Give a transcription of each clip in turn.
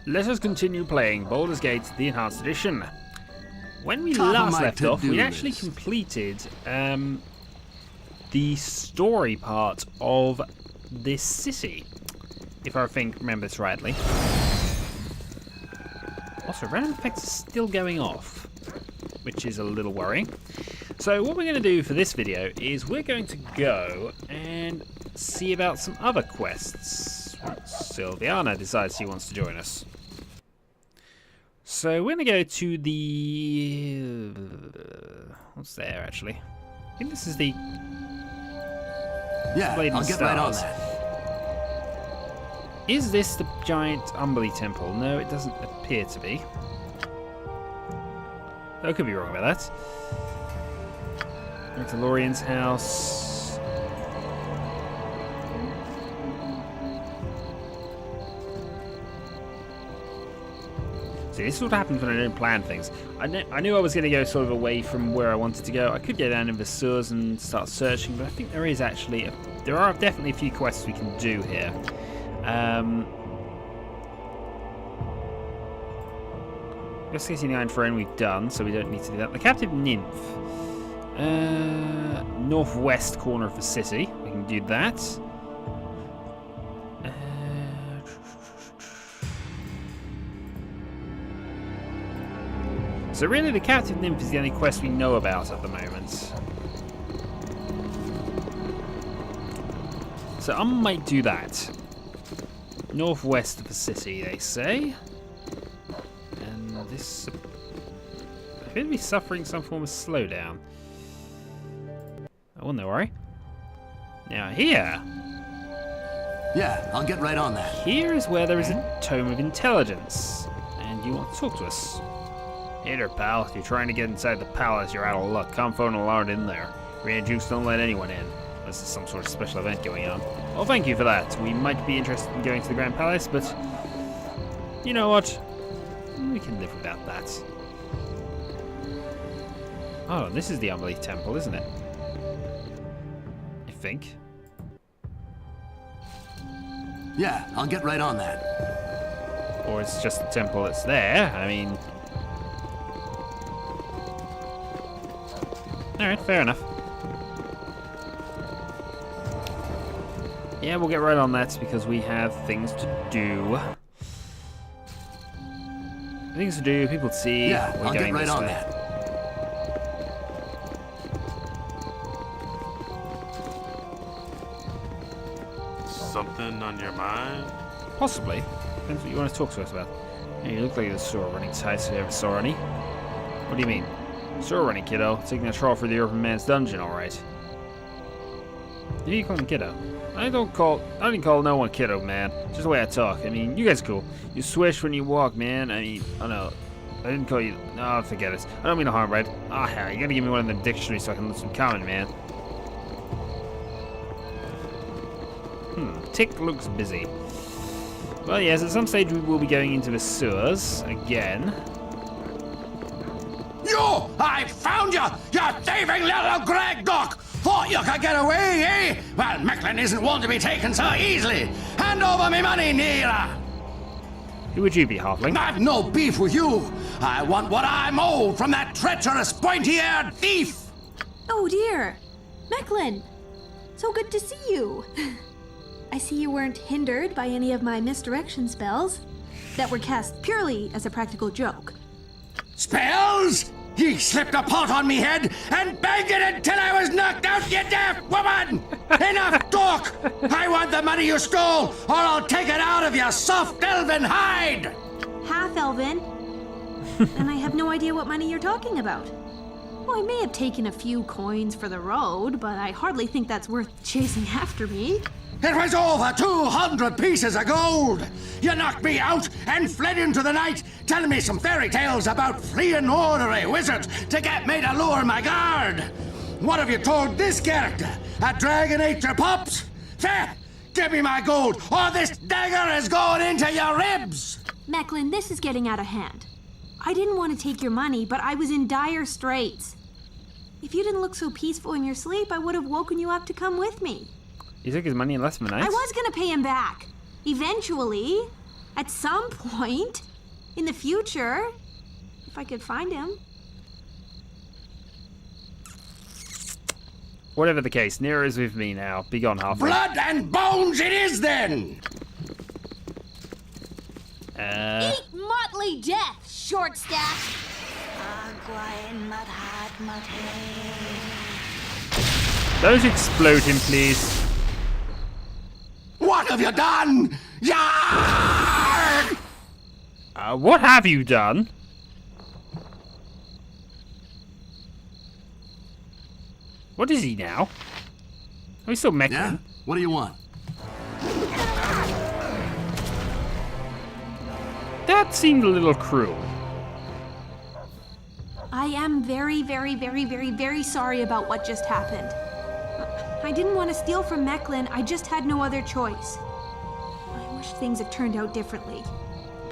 Let us continue playing Baldur's Gate, the Enhanced Edition. When we last left off, we actually completed the story part of this city, if I remember this rightly. Also, random effects are still going off, which is a little worrying. So what we're going to do for this video is we're going to go and see about some other quests. Sylviana decides she wants to join us. So we're going to go to the... what's there, actually? I think this is the... Yeah, I'll get right on that. Is this the giant Umberly Temple? No, it doesn't appear to be. I could be wrong about that. Back to Lorien's house. See, this is what happens when I don't plan things. I knew I was going to go sort of away from where I wanted to go. I could go down in the sewers and start searching, but I think there is actually... there are definitely a few quests we can do here. Investigating the Iron Throne we've done, so we don't need to do that. The Captive Nymph. Northwest corner of the city. We can do that. So really the Captive Nymph is the only quest we know about at the moment. So I might do that. Northwest of the city, they say. And this... I appear to be suffering some form of slowdown. Oh, no worry. Now here... Yeah, I'll get right on that. Here is where there is a Tome of Intelligence. And you want to talk to us. Hey there, pal. If you're trying to get inside the palace, you're out of luck. Confound alarmed in there. Grand Dukes don't let anyone in. Unless there's some sort of special event going on. Well, thank you for that. We might be interested in going to the Grand Palace, but... you know what? We can live without that. Oh, this is the Umberly Temple, isn't it? I think. Yeah, I'll get right on that. Or it's just the temple that's there. I mean... Alright, fair enough. Yeah, we'll get right on that because we have things to do. Things to do, people to see. Yeah, I'll get right on that. Something on your mind? Possibly. Depends what you want to talk to us about. Yeah, you look like the sewer running tight if you ever saw any. What do you mean? Sewer running, kiddo. Taking a trawl for the urban man's dungeon, alright. Who do you call him kiddo? I don't call no one kiddo, man. Just the way I talk. I mean, you guys are cool. You swish when you walk, man. I mean, oh no. I didn't call you... No, forget it. I don't mean no harm, right? Ah, hell, you gotta give me one of them dictionaries so I can learn some common, man. Tick looks busy. Well, yes, at some stage we will be going into the sewers again. You! I found you! You thieving little Greg Doc! Thought you could get away, eh? Well, Mechlin isn't one to be taken so easily. Hand over me money, Nira! Who would you be, halfling? I've no beef with you. I want what I'm owed from that treacherous, pointy-eared thief! Oh dear! Mechlin! So good to see you. I see you weren't hindered by any of my misdirection spells that were cast purely as a practical joke. Spells? Ye slipped a pot on me head and banged it until I was knocked out, you daft woman! Enough talk! I want the money you stole, or I'll take it out of your soft elven hide! Half elven? And I have no idea what money you're talking about. Well, I may have taken a few coins for the road, but I hardly think that's worth chasing after me. It was over 200 pieces of gold! You knocked me out and fled into the night, telling me some fairy tales about fleeing ordinary wizards to get me to lure my guard! What have you told this character? A dragon ate your pups? Fair! Give me my gold, or this dagger is going into your ribs! Mechlin, this is getting out of hand. I didn't want to take your money, but I was in dire straits. If you didn't look so peaceful in your sleep, I would have woken you up to come with me. You took his money in less than a night? I was gonna pay him back. Eventually. At some point. In the future. If I could find him. Whatever the case, Nero is with me now. Be gone, halfling. Blood and bones it is then! Eat motley death, short staff! Don't explode him, please. What have you done? Yarg! What have you done? What is he now? Are we still meching? Yeah? What do you want? That seemed a little cruel. I am very, very, very, very, very sorry about what just happened. I didn't want to steal from Mechlin, I just had no other choice. I wish things had turned out differently.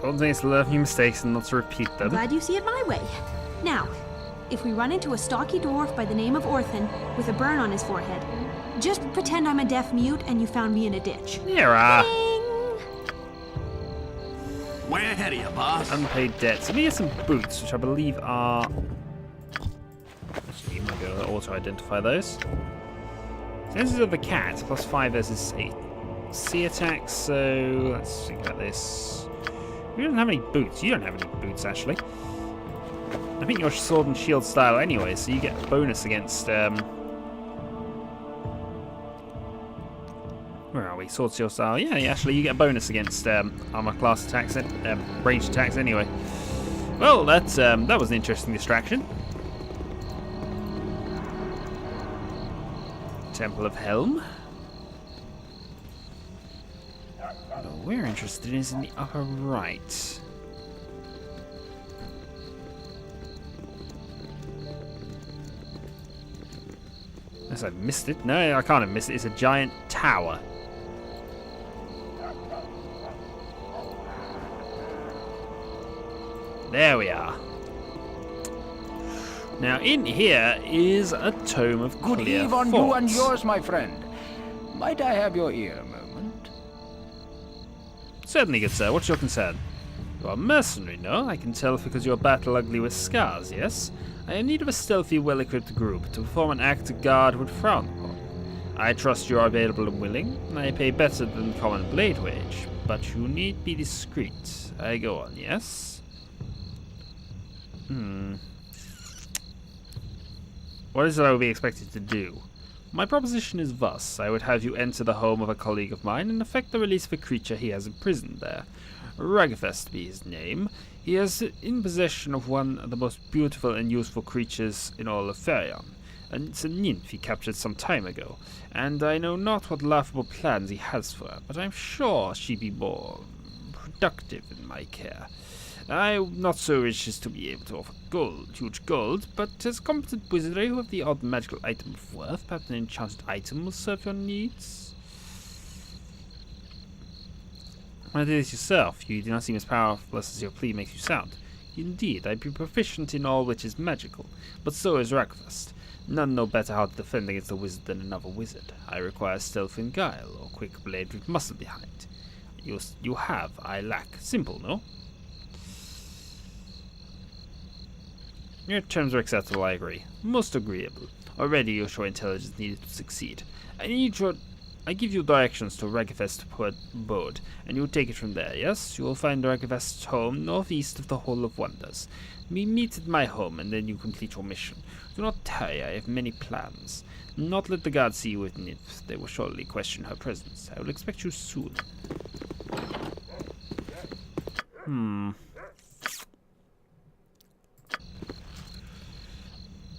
Don't think it's learn from your mistakes and not to repeat them. Glad you see it my way. Now, if we run into a stocky dwarf by the name of Orthan with a burn on his forehead, just pretend I'm a deaf mute and you found me in a ditch. Yeah, Way ahead of you, boss. unpaid debts. Let me get some boots, which I believe are... Actually, you might be able to auto-identify those. Senses of the cat, +5 versus 8. Sea attacks, so let's think about this. We don't have any boots. You don't have any boots, actually. I think you're sword and shield style anyway, so you get a bonus against... Where are we? Sword, shield style. Yeah, actually, you get a bonus against armor class attacks, range attacks anyway. Well, that was an interesting distraction. Temple of Helm. What we're interested in is in the upper right. Unless I missed it. No, I can't have missed it. It's a giant tower. There we are. Now, in here is a tome of Good clear eve on you thoughts. and yours, my friend. Might I have your ear a moment? Certainly, good sir. What's your concern? You are mercenary, no? I can tell because you are battle ugly with scars, yes? I am in need of a stealthy, well-equipped group to perform an act a guard would frown upon. I trust you are available and willing. I pay better than common blade wage, but you need be discreet. I go on, yes? What is it I would be expected to do? My proposition is thus. I would have you enter the home of a colleague of mine and effect the release of a creature he has imprisoned there. Ragafest be his name. He is in possession of one of the most beautiful and useful creatures in all of Ferion. And it's a nymph he captured some time ago, and I know not what laughable plans he has for her, but I'm sure she'd be more productive in my care. I'm not so rich as to be able to offer huge gold, but as a competent wizardry with the odd magical item of worth, perhaps an enchanted item will serve your needs. Why do this yourself? You do not seem as powerful as your plea makes you sound. Indeed, I be proficient in all which is magical, but so is Ragfast. None know better how to defend against a wizard than another wizard. I require stealth and guile, or quick blade with muscle behind. You have, I lack. Simple, no? Your terms are acceptable, I agree. Most agreeable. Already you show intelligence needed to succeed. I give you directions to Ragafest's abode, and you take it from there, yes? You will find Ragafest's home northeast of the Hall of Wonders. We meet at my home, and then you complete your mission. Do not tarry, I have many plans. Not let the guards see you with Nymphs. They will surely question her presence. I will expect you soon.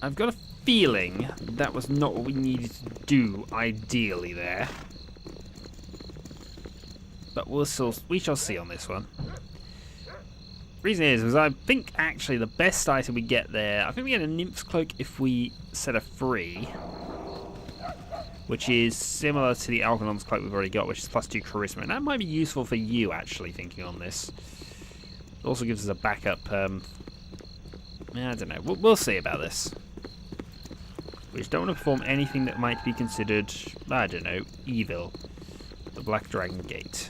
I've got a feeling that was not what we needed to do, ideally, there. But we shall see on this one. Reason is I think actually the best item we get there, I think we get a Nymph's Cloak if we set her free. Which is similar to the Algernon's Cloak we've already got, which is +2 Charisma. And that might be useful for you, actually, thinking on this. It also gives us a backup, I don't know. We'll see about this. We just don't want to perform anything that might be considered, I don't know, evil. The Black Dragon Gate.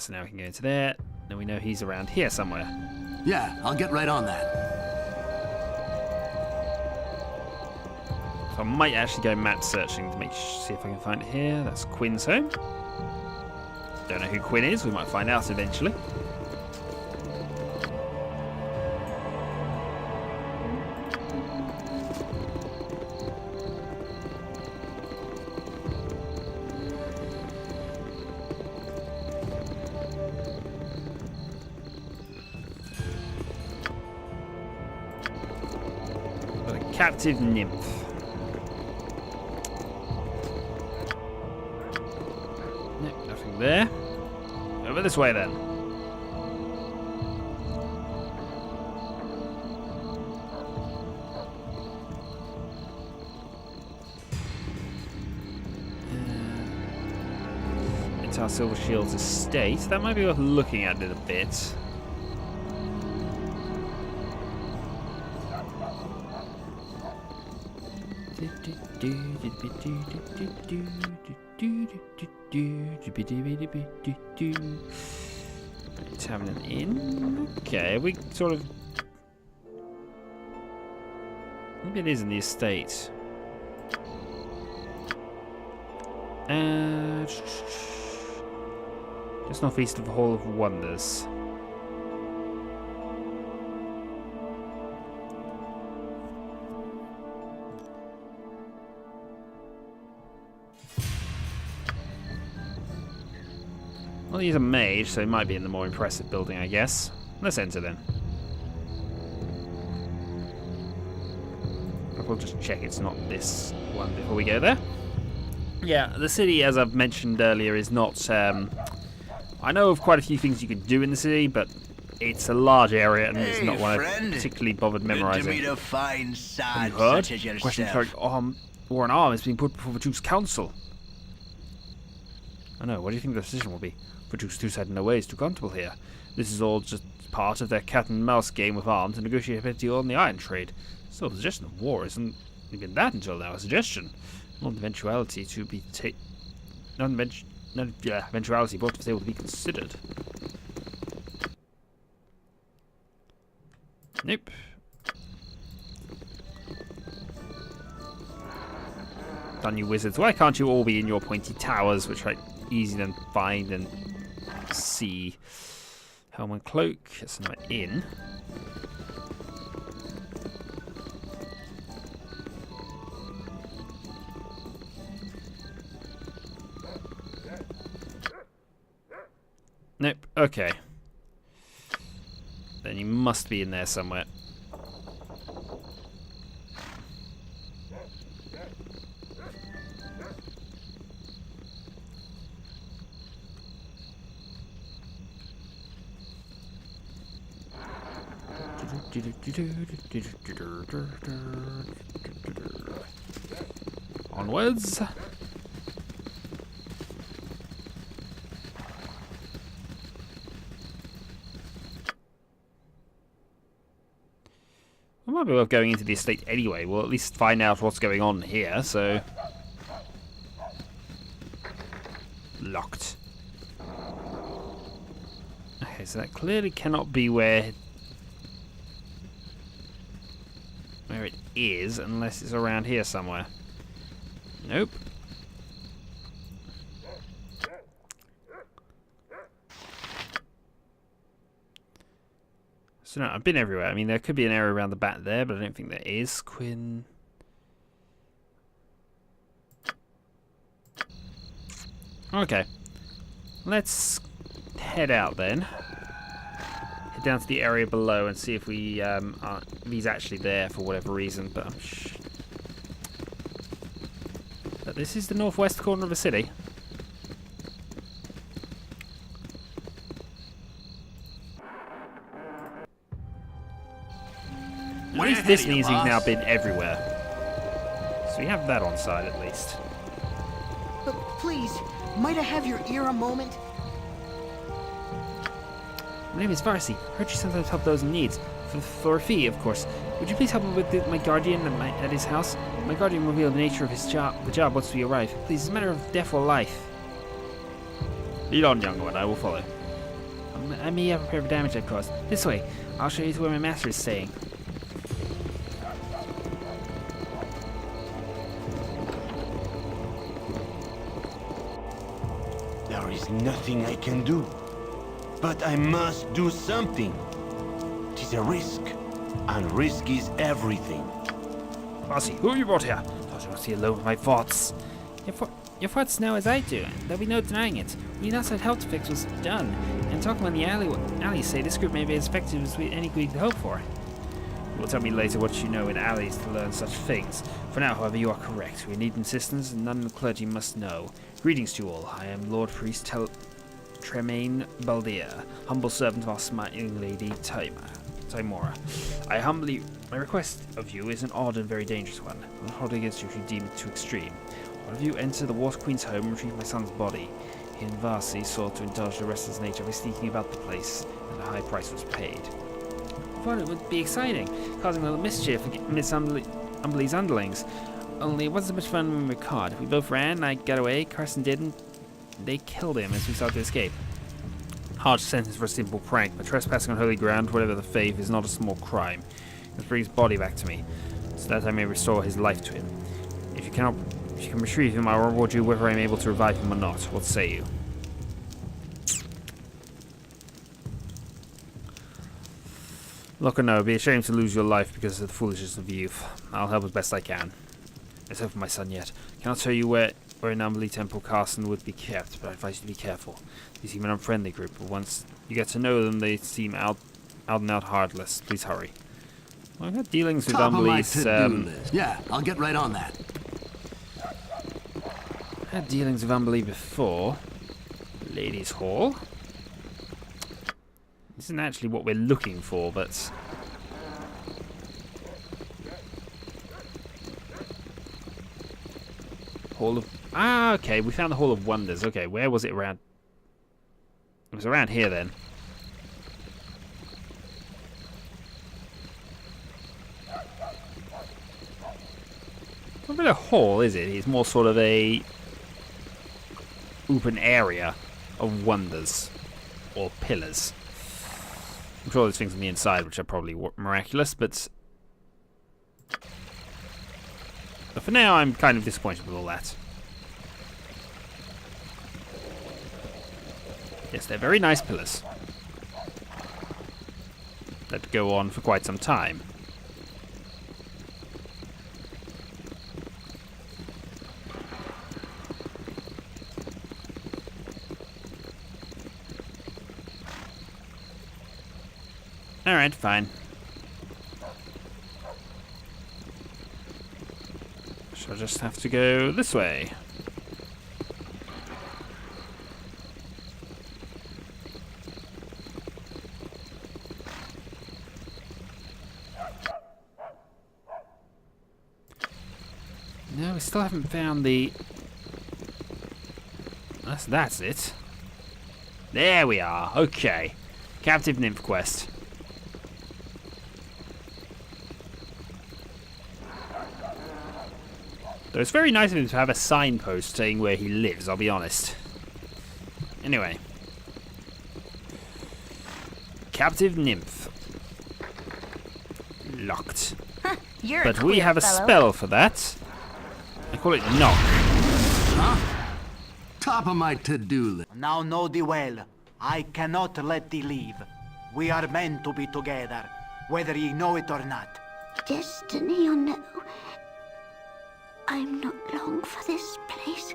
so now we can go into there. Then we know he's around here somewhere. Yeah, I'll get right on that. So I might actually go map searching to see if I can find it here. That's Quinn's home. Don't know who Quinn is. We might find out eventually. Got a captive nymph. There. Over this way then. It's our Silver Shield's estate. That might be worth looking at it a bit. It's having an inn. Okay, we sort of. Maybe it is in the estate. Just northeast of the Hall of Wonders. Well, he's a mage, so he might be in the more impressive building, I guess. Let's enter then. We'll just check it's not this one before we go there. Yeah, the city, as I've mentioned earlier, is not... I know of quite a few things you can do in the city, but it's a large area and it's not one I've particularly bothered memorizing. Good to meet a fine sod Have you heard? such as yourself. Question cleric or an arm is being put before the Duke's council. I know, what do you think the decision will be? The Duke's too sad in no way is too comfortable here. This is all just part of their cat and mouse game with arms to negotiate a better deal on the iron trade. So the suggestion of war isn't even that until now a suggestion. Not an eventuality to be eventuality but was able to be considered. Nope. Done, you wizards. Why can't you all be in your pointy towers, which are easy to find and see? Helm and cloak. That's another inn. Nope. Okay. Then you must be in there somewhere. Onwards. We might be worth going into the estate anyway. We'll at least find out what's going on here, so... Locked. Okay, so that clearly cannot be where it is, unless it's around here somewhere. Nope. So no, I've been everywhere. I mean, there could be an area around the back there, but I don't think there is. Quinn. Okay. Let's head out then. Head down to the area below and see if we if he's actually there for whatever reason. But but this is the northwest corner of the city. At least this means he's now been everywhere. So we have that on side at least. But please, might I have your ear a moment? My name is Varsi. Heard you sometimes help those in need. For a fee, of course. Would you please help me with my guardian at his house? My guardian will reveal the nature of his job. The job once we arrive. Please, it's a matter of death or life. Lead on, young one. I will follow. I may have repair for damage I've caused. This way. I'll show you to where my master is staying. There is nothing I can do. But I must do something. It is a risk. And risk is everything. Bossy, who have you brought here? Thought you must be alone with my thoughts. Your thoughts know as I do, and there'll be no denying it. We last had help to fix was done, and talking about the alleys say this group may be as effective as any we could hope for. You will tell me later what you know in alleys to learn such things. For now, however, you are correct. We need insistence, and none of the clergy must know. Greetings to you all. I am Lord Priest Tremaine Baldur, humble servant of our smiling lady Timora. My request of you is an odd and very dangerous one. I will hold it against you if you deem it too extreme. One of you enter the Water Queen's home and retrieve my son's body. He and Vasi sought to indulge the restless nature by sneaking about the place, and a high price was paid. I thought it would be exciting, causing a little mischief amidst Umbly's underlings. Only it wasn't so much fun when we were caught. We both ran, I got away, Carson didn't. They killed him as we sought to escape. Harsh sentence for a simple prank, but trespassing on holy ground, whatever the faith, is not a small crime. You must bring his body back to me, so that I may restore his life to him. If you can retrieve him, I will reward you whether I am able to revive him or not. What say you? Look or no, it'd be a shame to lose your life because of the foolishness of youth. I'll help as best I can. Let's hope for my son yet. Cannot tell you where in Umbly Temple Carson would be kept, but I advise you to be careful. They seem an unfriendly group, but once you get to know them, they seem out and out heartless. Please hurry. Well, I've had dealings with Umbly's. Yeah, I'll get right on that. I had dealings with Umbly before. Ladies' Hall. This isn't actually what we're looking for, but Hall of... okay, we found the Hall of Wonders. Okay, where was it around? It was around here then. Not really a hall, is it? It's more sort of a open area of wonders. Or pillars. I'm sure there's things on the inside which are probably miraculous, but for now I'm kind of disappointed with all that. Yes, they're very nice pillars that go on for quite some time. Alright, fine. Shall just have to go this way. No, we still haven't found the... That's it. There we are. Okay. Captive Nymph quest. Though it's very nice of him to have a signpost saying where he lives, I'll be honest. Anyway. Captive Nymph. Locked. But we have a spell for that. I call it Knock. Huh? Top of my to-do list. Now know thee well. I cannot let thee leave. We are meant to be together, whether ye know it or not. Destiny or no, I'm not long for this place.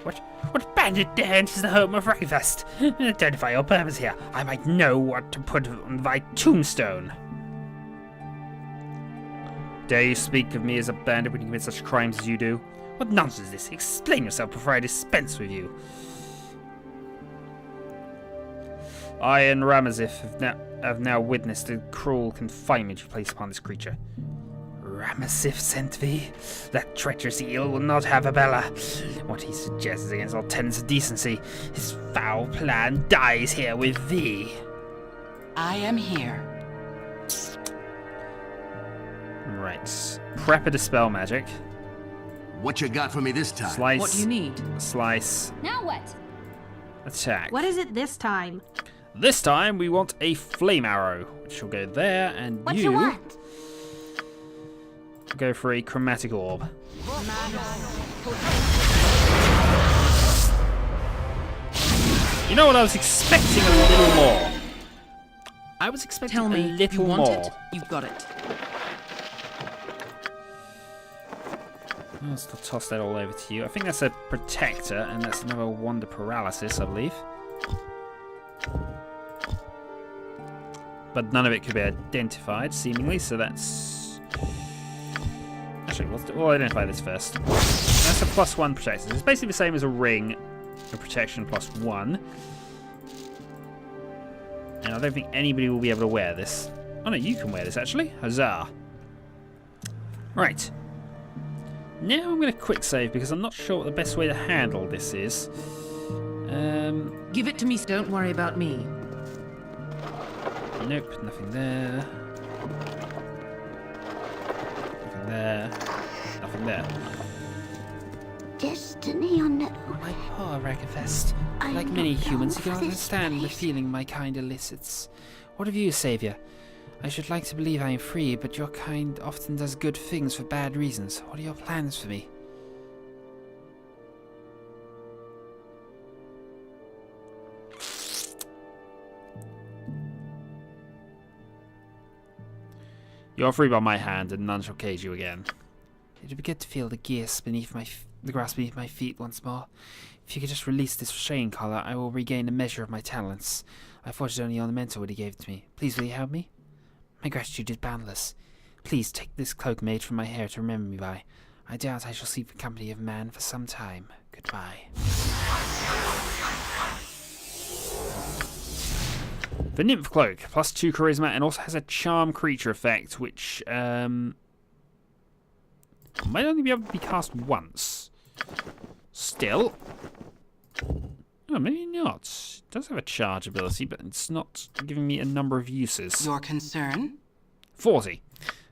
What bandit dance is the home of Ravest? Identify your purpose here. I might know what to put on thy tombstone. Dare you speak of me as a bandit when you commit such crimes as you do? What nonsense is this? Explain yourself before I dispense with you. I and Ramazif have now witnessed the cruel confinement you place upon this creature. Ramazif sent thee? That treacherous eel will not have a Bella. What he suggests is against all tenets of decency. His foul plan dies here with thee. I am here. Right. Prep a dispel magic. What you got for me this time? Slice. What do you need? Slice. Now what? attack. What is it this time? This time we want a flame arrow, which will go there, and What you want? go for a chromatic orb. You know what? I was expecting a little more. I was expecting Tell me, a little you want more. it? You've got it. I'll still toss that all over to you. I think that's a protector, and that's another wonder paralysis, I believe. But none of it could be identified, seemingly, so that's... Actually, we'll identify this first. That's a +1 protection. It's basically the same as a ring, a protection +1. And I don't think anybody will be able to wear this. Oh no, you can wear this, actually. Huzzah. Right. Now I'm going to quick save because I'm not sure what the best way to handle this is. Give it to me. Don't worry about me. Nope, nothing there. Nothing there. Nothing there. Destiny or no? My poor Ragavest. I'm Like many not humans, long you for can this understand the place. feeling my kind elicits. What of you, Savior? I should like to believe I am free, but your kind often does good things for bad reasons. What are your plans for me? You are free by my hand, and none shall cage you again. It would be good to feel the grass beneath my feet once more. If you could just release this chain collar, I will regain a measure of my talents. I forged only ornamental what he gave to me. Please, will you help me? My gratitude is boundless. Please take this cloak made from my hair to remember me by. I doubt I shall see the company of man for some time. Goodbye. The Nymph Cloak, +2 charisma, and also has a charm creature effect, which might only be able to be cast once. Still. Oh, maybe not. It does have a charge ability, but it's not giving me a number of uses. Your concern? 40.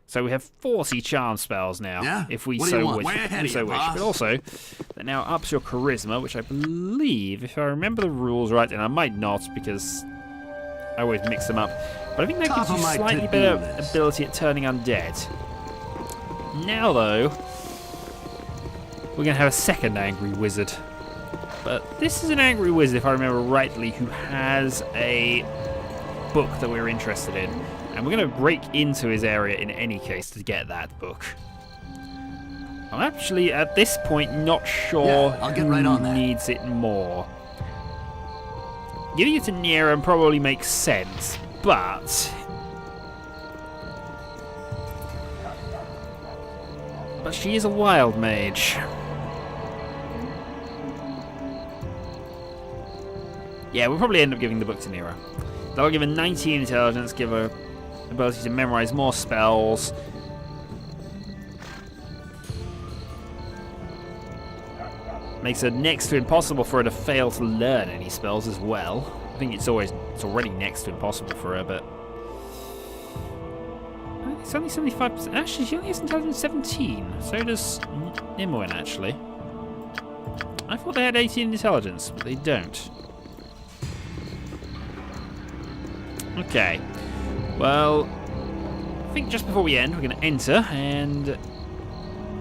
So we have 40 charm spells now, Yeah? if we What do you so want? wish. Way ahead If of so you, wish. boss. But also, that now ups your charisma, which I believe, if I remember the rules right, and I might not because I always mix them up, but I think that gives you Tough of my slightly to better do this. ability at turning undead. Now, though, we're going to have a second angry wizard. But this is an angry wizard, if I remember rightly, who has a book that we're interested in. And we're going to break into his area in any case to get that book. I'm actually, at this point, not sure Yeah, I'll get who right on that. needs it more. Giving it to Nira probably makes sense, but... But she is a wild mage. Yeah, we'll probably end up giving the book to Nira. That'll give her 19 intelligence, give her ability to memorize more spells. Makes it next to impossible for her to fail to learn any spells as well. I think it's already next to impossible for her, but it's only 75%. Actually, she only has intelligence 17. So does Nimwin, actually. I thought they had 18 intelligence, but they don't. Okay. Well, I think just before we end, we're going to enter and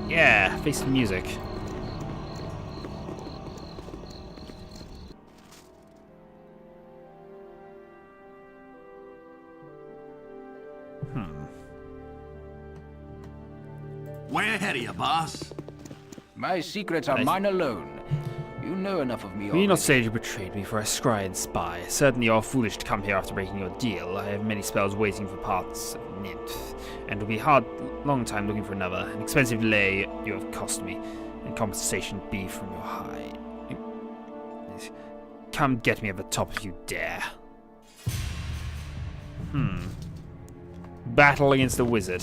yeah, face the music. Way ahead of you, boss. My secrets are mine alone. You know enough of me Will already. you not say you betrayed me for a scry and spy? Certainly you are foolish to come here after breaking your deal. I have many spells waiting for parts of Nymphs, and it will be a long time looking for another. An expensive delay you have cost me, and compensation be from your hide. Come get me at the top if you dare. Battle against the wizard.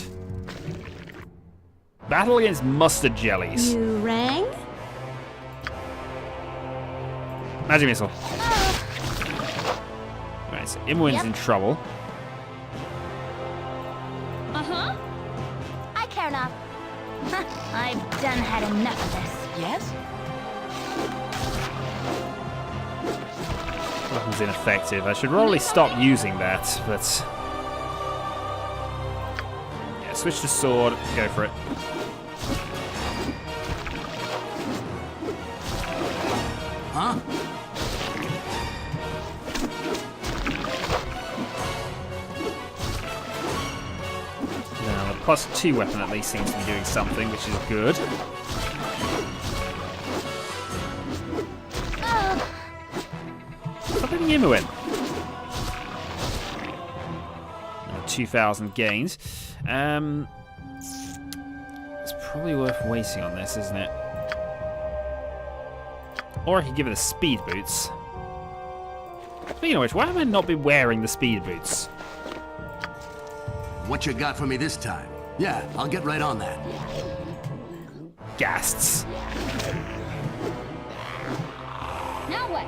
Battle against mustard jellies. You rang? Magic missile. Right, so Imwin's in trouble. Uh-huh. I care not. I've done had enough of this. Yes? Weapon's ineffective. I should probably stop using that, but... Yeah, switch to sword. Go for it. Huh? Now, the +2 weapon at least seems to be doing something, which is good. Stop letting him win. 2,000 gains. It's probably worth waiting on this, isn't it? Or I could give it the speed boots. Speaking of which, why have I not been wearing the speed boots? What you got for me this time? Yeah, I'll get right on that. Ghasts. Now what?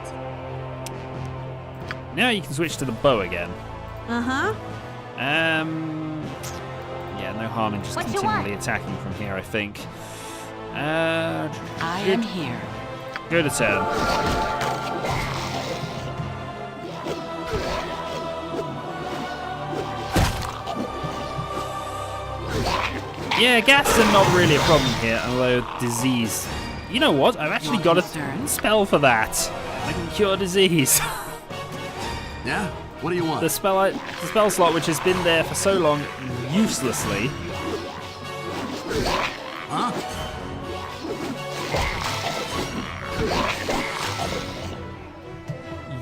Now you can switch to the bow again. Uh-huh. Yeah, no harm in just What you continually want? attacking from here, I think. I am here. Go to turn. Yeah, gas are not really a problem here, although disease. You know what? I've actually got a spell for that. I can cure disease. Yeah? What do you want? The spell slot, which has been there for so long, uselessly. Huh?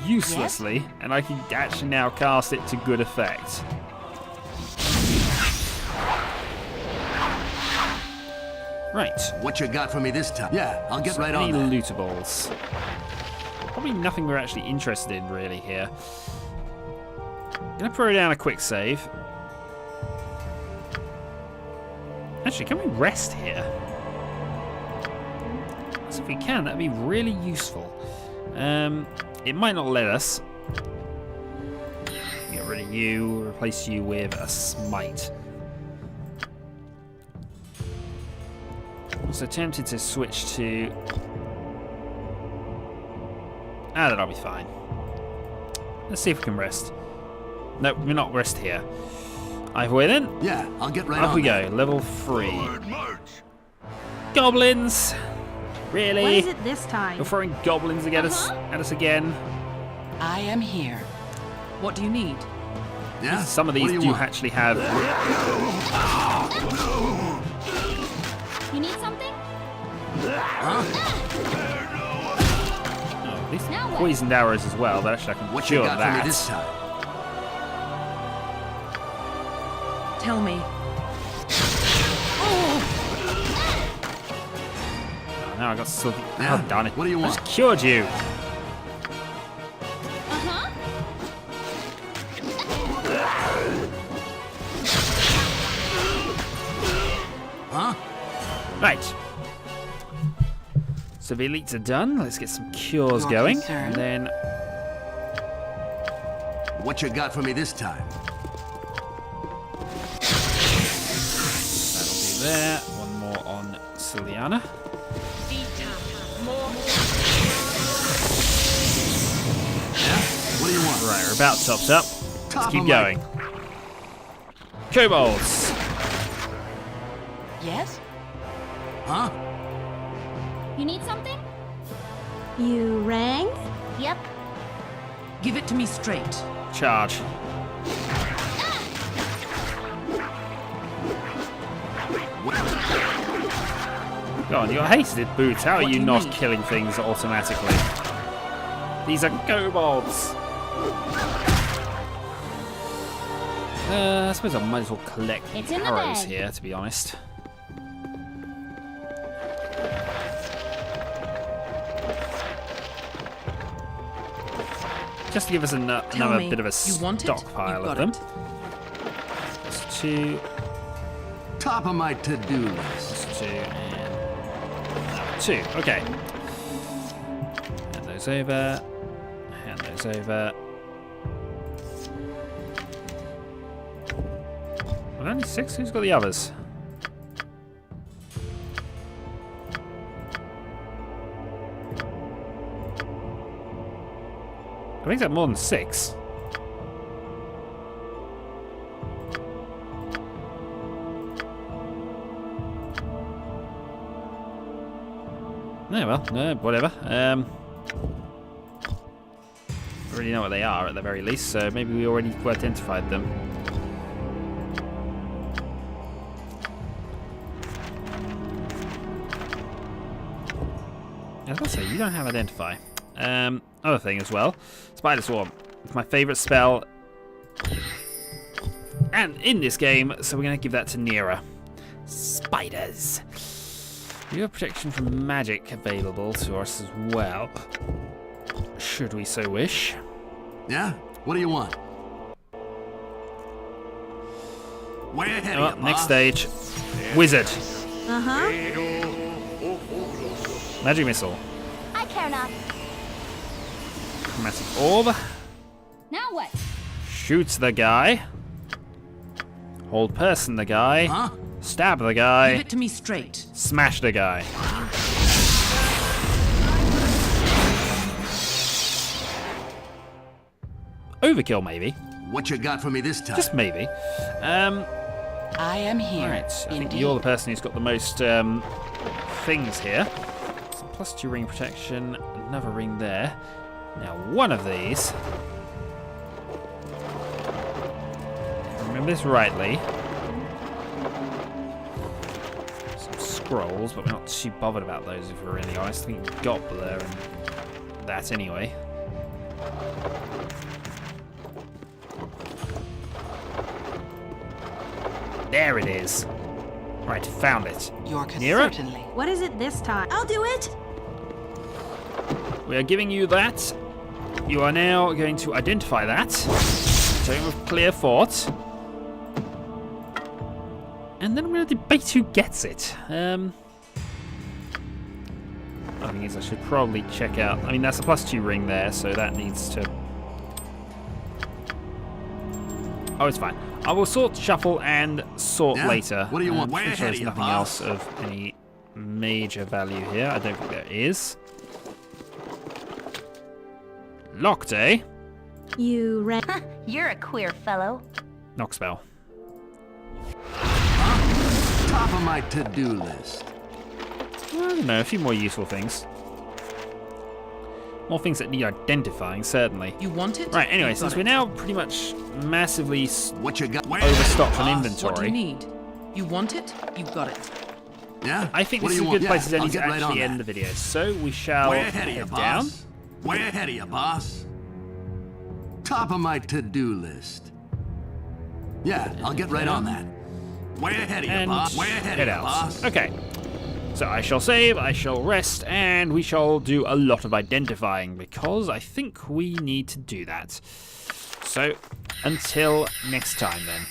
Uselessly, and I can actually now cast it to good effect. Right. What you got for me this time? Yeah, I'll get So right any on that. lootables? Probably nothing we're actually interested in really here. Gonna throw down a quick save. Actually, can we rest here? So if we can, that'd be really useful. It might not let us. Get rid of you, replace you with a smite. Also tempted to switch to... that'll be fine. Let's see if we can rest. Nope, we're not rest here. Either way then. Yeah, I'll get right on. Off we go, level 3. Goblins! Really? What is it this time? You're throwing goblins at us again? I am here. What do you need? Yeah? Some of What these you do want? actually have... You need something? Huh? Oh, at least Now what? poisoned arrows as well, but actually I can What you cure got for me that. this time? Tell me. Oh, now I got something. Yeah, Oh, darn it. what do you I want? just cured you. Uh-huh. Huh? Right. So the elites are done. Let's get some cures Your going. concern? And then What you got for me this time? that'll be there. One more on Ciliana. Yeah? What do you want? Right, we're about topped up. Let's Top keep of my- going. Kobolds. Yes? Huh? You need something? You rang? Yep. Give it to me straight. Charge. Go on, you got hasted boots. How are What do you you not need? killing things automatically? These are kobolds. I suppose I might as well collect It's the in the arrows bag. here, to be honest. Just to give us another me, bit of a you want it? stockpile You've of got them. it. That's 2, Top of my to-do list. that's 2, and 2. Okay. Hand those over. Hand those over. Well, only 6. Who's got the others? I think that's more than 6. Yeah, well, whatever. I already know what they are at the very least, so maybe we already identified them. I was going to say, you don't have Identify. Other thing as well, Spider Swarm. It's my favourite spell and in this game, so we're going to give that to Nira. Spiders. We have protection from magic available to us as well, should we so wish. Yeah? What do you want? Way ahead of you, Next boss. stage. Wizard. Uh-huh. Magic Missile. I care not. Chromatic Orb. Now what? Shoots the guy. Hold person the guy. Huh? Stab the Give guy. it to me straight. Smash the guy. Overkill, maybe. What you got for me this time? Just maybe. I am here. Alright, I think you're the person who's got the most things here. So +2 ring protection, another ring there. Now, one of these, if I remember this rightly, some scrolls, but we're not too bothered about those if we're really honest. I think we've got Blur and that anyway. There it is. Right, found it. York Nira? certainly. What is it this time? I'll do it! We are giving you that. You are now going to identify that. Tome of Clear Fort. And then we're going to debate who gets it. The thing is, I should probably check out. I mean, that's a +2 ring there, so that needs to. Oh, it's fine. I will sort, shuffle, and sort Yeah? later. What do you want? I'm Way pretty sure ahead there's of you, nothing boss. else of any major value here. I don't think there is. Locked, eh? You ready? You're a queer fellow. Knock spell. Top of my to-do list. I don't know, a few more useful things. More things that need identifying, certainly. You want it? Right, anyway, You've since got we're it. now pretty much massively What you got? Way overstocked on ahead, boss. inventory, What do you need? You want it? You've got it. Yeah? I think What this do is a you good want? place to I'll end to get right on actually end that. the video. So we shall Way ahead of you, head boss. down. Way ahead of you, boss. Top of my to-do list. Yeah, I'll get right on that. Way ahead of you, And boss. Way ahead head of you, out. boss. Okay. So I shall save, I shall rest, and we shall do a lot of identifying because I think we need to do that. So until next time then.